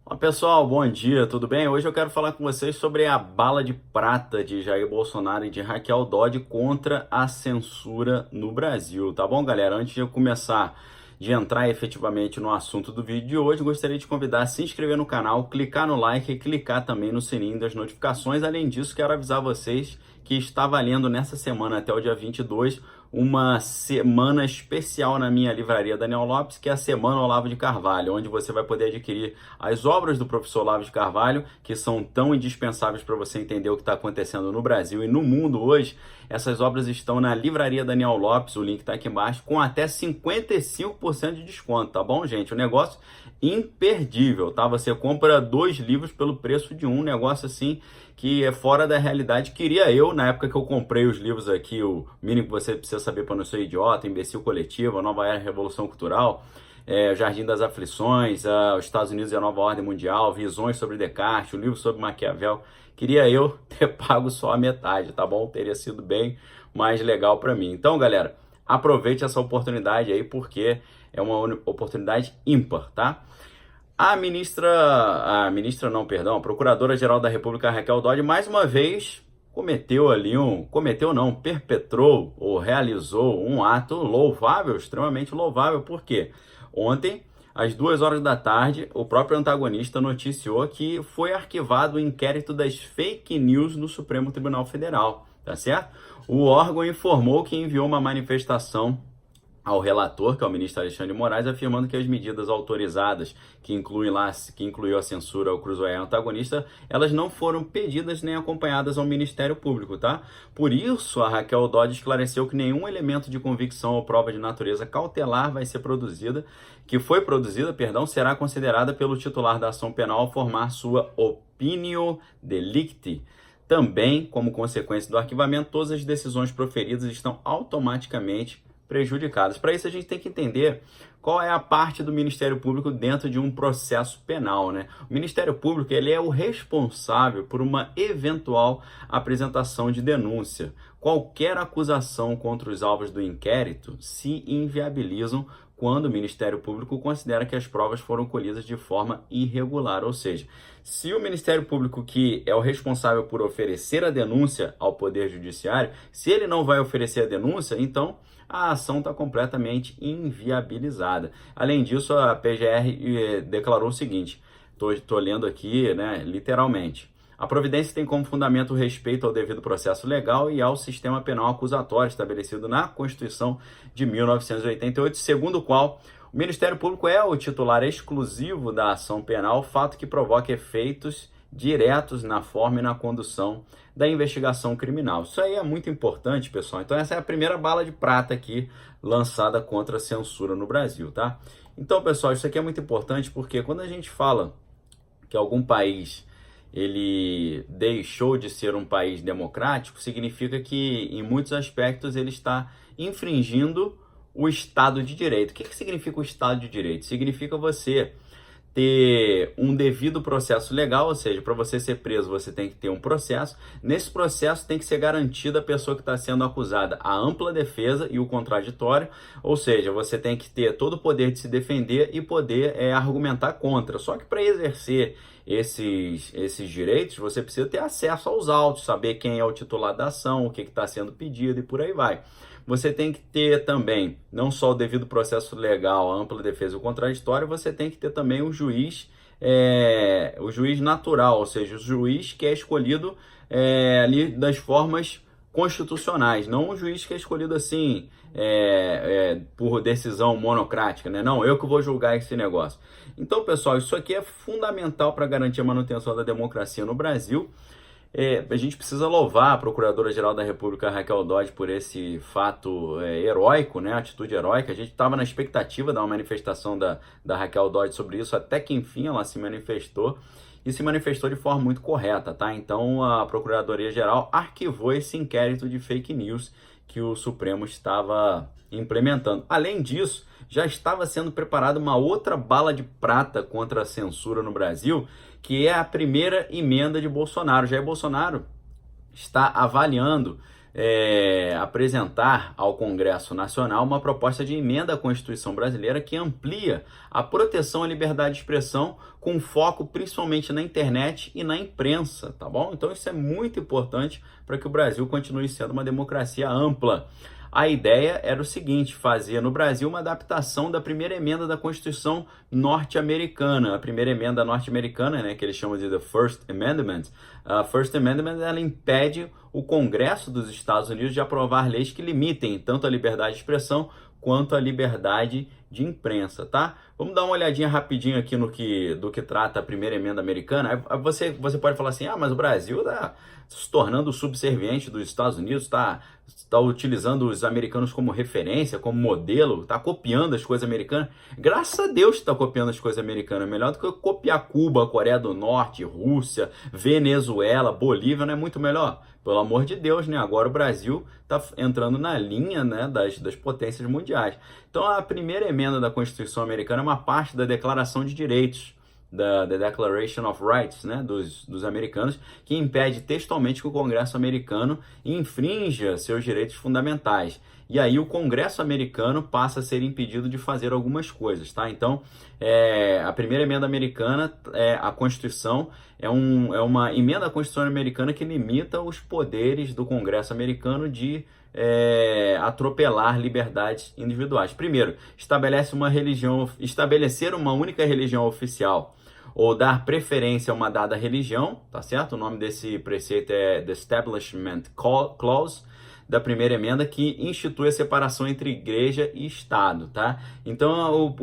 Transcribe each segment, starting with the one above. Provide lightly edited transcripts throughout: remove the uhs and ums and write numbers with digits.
Olá pessoal, bom dia, tudo bem? Hoje eu quero falar com vocês sobre a bala de prata de Jair Bolsonaro e de Raquel Dodge contra a censura no Brasil, tá bom, galera? Antes de eu começar de entrar efetivamente no assunto do vídeo de hoje, gostaria de convidar a se inscrever no canal, clicar no like e clicar também no sininho das notificações. Além disso, quero avisar vocês que está valendo nessa semana até o dia 22 uma semana especial na minha livraria Daniel Lopes, que é a Semana Olavo de Carvalho, onde você vai poder adquirir as obras do professor Olavo de Carvalho, que são tão indispensáveis para você entender o que está acontecendo no Brasil e no mundo hoje. Essas obras estão na livraria Daniel Lopes, o link está aqui embaixo, com até 55% de desconto, tá bom, gente? O negócio imperdível, tá? Você compra 2 livros pelo preço de um, negócio assim que é fora da realidade. Queria eu, na época que eu comprei os livros aqui, o mínimo que você precisa saber para não ser idiota, Imbecil Coletivo, a Nova Era, Revolução Cultural, o Jardim das Aflições, os Estados Unidos e a Nova Ordem Mundial, Visões sobre Descartes, o livro sobre Maquiavel. Queria eu ter pago só a metade, tá bom? Teria sido bem mais legal para mim. Então, galera, aproveite essa oportunidade aí, porque é uma oportunidade ímpar, tá? A Procuradora-Geral da República, Raquel Dodge, mais uma vez perpetrou ou realizou um ato louvável, extremamente louvável. Por quê? Ontem, às 2 horas da tarde, o próprio antagonista noticiou que foi arquivado o inquérito das fake news no Supremo Tribunal Federal, tá certo? O órgão informou que enviou uma manifestação ao relator, que é o ministro Alexandre de Moraes, afirmando que as medidas autorizadas, que incluiu a censura ao Cruzoé antagonista, elas não foram pedidas nem acompanhadas ao Ministério Público, tá? Por isso, a Raquel Dodge esclareceu que nenhum elemento de convicção ou prova de natureza cautelar será considerada pelo titular da ação penal ao formar sua opinio delicti. Também, como consequência do arquivamento, todas as decisões proferidas estão automaticamente prejudicadas. Para isso, a gente tem que entender qual é a parte do Ministério Público dentro de um processo penal, né? O Ministério Público, ele é o responsável por uma eventual apresentação de denúncia. Qualquer acusação contra os alvos do inquérito se inviabilizam quando o Ministério Público considera que as provas foram colhidas de forma irregular. Ou seja, se o Ministério Público, que é o responsável por oferecer a denúncia ao Poder Judiciário, se ele não vai oferecer a denúncia, então a ação está completamente inviabilizada. Além disso, a PGR declarou o seguinte, estou lendo aqui, né, literalmente: a providência tem como fundamento o respeito ao devido processo legal e ao sistema penal acusatório estabelecido na Constituição de 1988, segundo o qual o Ministério Público é o titular exclusivo da ação penal, fato que provoca efeitos diretos na forma e na condução da investigação criminal. Isso aí é muito importante, pessoal. Então essa é a primeira bala de prata aqui lançada contra a censura no Brasil, tá? Então, pessoal, isso aqui é muito importante porque quando a gente fala que algum país ele deixou de ser um país democrático, significa que em muitos aspectos ele está infringindo o Estado de Direito. O que significa o Estado de Direito? Significa você ter um devido processo legal, ou seja, para você ser preso você tem que ter um processo. Nesse processo tem que ser garantida a pessoa que está sendo acusada a ampla defesa e o contraditório, ou seja, você tem que ter todo o poder de se defender e poder argumentar contra. Só que para exercer esses direitos, você precisa ter acesso aos autos, saber quem é o titular da ação, o que está sendo pedido e por aí vai. Você tem que ter também, não só o devido processo legal, a ampla defesa e o contraditório, você tem que ter também o juiz natural, ou seja, o juiz que é escolhido ali das formas constitucionais, não um juiz que é escolhido assim por decisão monocrática, né? Não, eu que vou julgar esse negócio. Então, pessoal, isso aqui é fundamental para garantir a manutenção da democracia no Brasil. A gente precisa louvar a Procuradora-Geral da República, Raquel Dodge, por esse fato heróico, né? Atitude heróica. A gente estava na expectativa de uma manifestação da Raquel Dodge sobre isso, até que enfim ela se manifestou. E se manifestou de forma muito correta, tá? Então a Procuradoria-Geral arquivou esse inquérito de fake news que o Supremo estava implementando. Além disso, já estava sendo preparada uma outra bala de prata contra a censura no Brasil, que é a primeira emenda de Bolsonaro. Jair Bolsonaro está avaliando apresentar ao Congresso Nacional uma proposta de emenda à Constituição brasileira que amplia a proteção à liberdade de expressão com foco principalmente na internet e na imprensa, tá bom? Então isso é muito importante para que o Brasil continue sendo uma democracia ampla. A ideia era o seguinte, fazer no Brasil uma adaptação da primeira emenda da Constituição norte-americana. A primeira emenda norte-americana, né, que eles chamam de The First Amendment, a First Amendment, ela impede o Congresso dos Estados Unidos de aprovar leis que limitem tanto a liberdade de expressão quanto a liberdade de imprensa, tá? Vamos dar uma olhadinha rapidinho aqui do que trata a primeira emenda americana. Aí você pode falar assim, mas o Brasil está se tornando subserviente dos Estados Unidos, está utilizando os americanos como referência, como modelo, está copiando as coisas americanas. Graças a Deus está copiando as coisas americanas, melhor do que copiar Cuba, Coreia do Norte, Rússia, Venezuela, Bolívia, não é muito melhor? Pelo amor de Deus, né? Agora o Brasil está entrando na linha, né, das potências mundiais. Então a primeira emenda da Constituição americana é uma parte da Declaração de Direitos, da Declaration of Rights, né, dos americanos, que impede textualmente que o Congresso americano infrinja seus direitos fundamentais. E aí o Congresso americano passa a ser impedido de fazer algumas coisas, tá? Então, a primeira emenda americana, a Constituição, é uma emenda à Constituição americana que limita os poderes do Congresso americano de atropelar liberdades individuais. Primeiro, estabelecer uma única religião oficial ou dar preferência a uma dada religião, tá certo? O nome desse preceito é The Establishment Clause, da primeira emenda, que institui a separação entre igreja e Estado, tá? Então,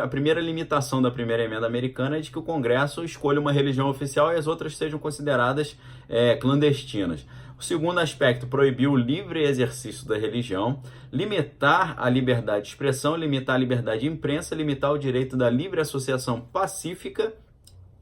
a primeira limitação da primeira emenda americana é de que o Congresso escolha uma religião oficial e as outras sejam consideradas clandestinas. O segundo aspecto, proibir o livre exercício da religião, limitar a liberdade de expressão, limitar a liberdade de imprensa, limitar o direito da livre associação pacífica,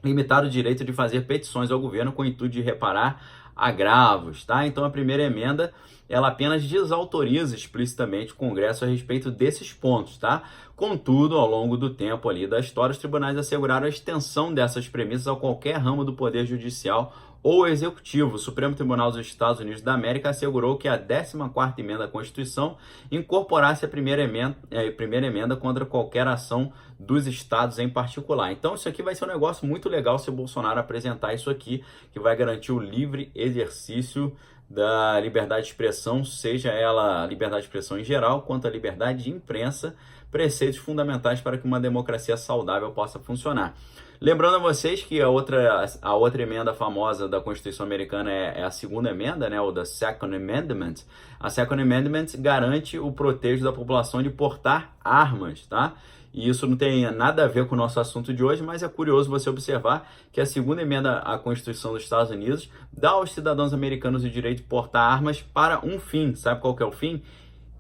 limitar o direito de fazer petições ao governo com o intuito de reparar agravos, tá? Então a primeira emenda, ela apenas desautoriza explicitamente o Congresso a respeito desses pontos, tá? Contudo, ao longo do tempo ali da história, os tribunais asseguraram a extensão dessas premissas a qualquer ramo do Poder Judicial ou Executivo. O Supremo Tribunal dos Estados Unidos da América assegurou que a 14ª emenda à Constituição incorporasse a primeira emenda contra qualquer ação dos estados em particular. Então isso aqui vai ser um negócio muito legal se o Bolsonaro apresentar isso aqui, que vai garantir o livre exercício da liberdade de expressão, seja ela a liberdade de expressão em geral, quanto a liberdade de imprensa, preceitos fundamentais para que uma democracia saudável possa funcionar. Lembrando a vocês que a outra emenda famosa da Constituição americana é a segunda emenda, né, ou da Second Amendment. A Second Amendment garante o protejo da população de portar armas, tá? E isso não tem nada a ver com o nosso assunto de hoje, mas é curioso você observar que a segunda emenda à Constituição dos Estados Unidos dá aos cidadãos americanos o direito de portar armas para um fim. Sabe qual que é o fim?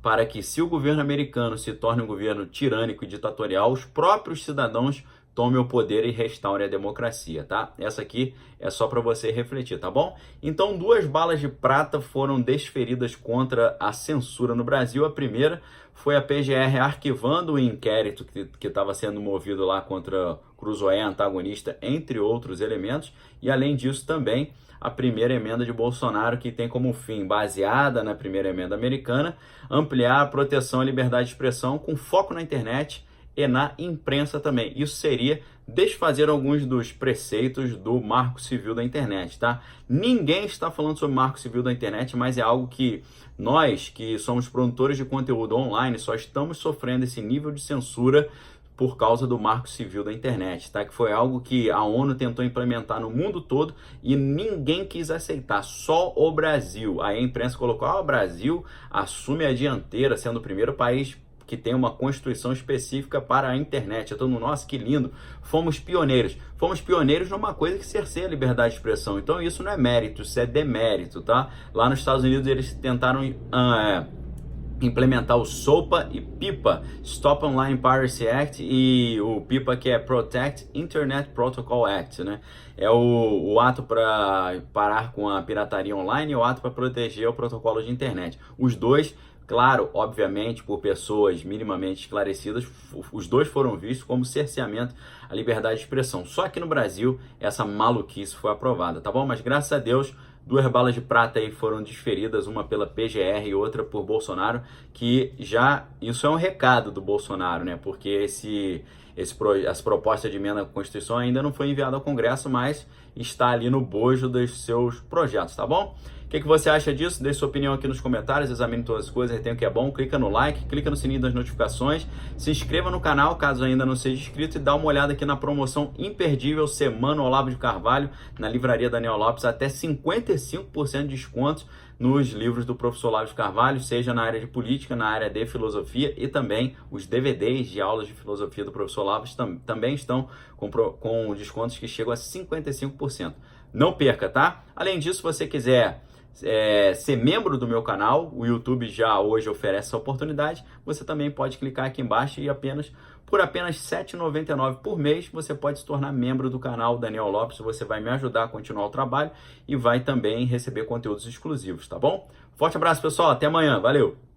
Para que, se o governo americano se torne um governo tirânico e ditatorial, os próprios cidadãos tomem o poder e restaurem a democracia, tá? Essa aqui é só para você refletir, tá bom? Então, 2 balas de prata foram desferidas contra a censura no Brasil. A primeira foi a PGR arquivando o inquérito que estava sendo movido lá contra Cruzoé, antagonista, entre outros elementos. E, além disso, também a primeira emenda de Bolsonaro, que tem como fim, baseada na primeira emenda americana, ampliar a proteção à liberdade de expressão com foco na internet e na imprensa também. Isso seria desfazer alguns dos preceitos do Marco Civil da Internet, tá? Ninguém está falando sobre o Marco Civil da Internet, mas é algo que nós, que somos produtores de conteúdo online, só estamos sofrendo esse nível de censura por causa do Marco Civil da Internet, tá? Que foi algo que a ONU tentou implementar no mundo todo e ninguém quis aceitar, só o Brasil. Aí a imprensa colocou, o Brasil assume a dianteira, sendo o primeiro país que tem uma constituição específica para a internet. Eu tô no nossa, que lindo. Fomos pioneiros numa coisa que cerceia a liberdade de expressão. Então isso não é mérito, isso é demérito, tá? Lá nos Estados Unidos eles tentaram implementar o SOPA e PIPA, Stop Online Piracy Act, e o PIPA, que é Protect Internet Protocol Act, né? É o ato para parar com a pirataria online e o ato para proteger o protocolo de internet. Os dois, claro, obviamente, por pessoas minimamente esclarecidas, os dois foram vistos como cerceamento à liberdade de expressão. Só que no Brasil, essa maluquice foi aprovada, tá bom? Mas graças a Deus, 2 balas de prata aí foram desferidas, uma pela PGR e outra por Bolsonaro, que já, isso é um recado do Bolsonaro, né? Porque essa proposta de emenda à Constituição ainda não foi enviada ao Congresso, mas está ali no bojo dos seus projetos, tá bom? O que você acha disso? Deixe sua opinião aqui nos comentários, examine todas as coisas, retém o que é bom, clica no like, clica no sininho das notificações, se inscreva no canal caso ainda não seja inscrito e dá uma olhada aqui na promoção imperdível Semana Olavo de Carvalho na livraria Daniel Lopes, até 55% de desconto nos livros do professor Olavo de Carvalho, seja na área de política, na área de filosofia, e também os DVDs de aulas de filosofia do professor Olavo também estão com descontos que chegam a 55%. Não perca, tá? Além disso, se você quiser ser membro do meu canal, o YouTube já hoje oferece essa oportunidade, você também pode clicar aqui embaixo e por apenas R$ 7,99 por mês você pode se tornar membro do canal Daniel Lopes. Você vai me ajudar a continuar o trabalho e vai também receber conteúdos exclusivos, tá bom? Forte abraço, pessoal, até amanhã, valeu!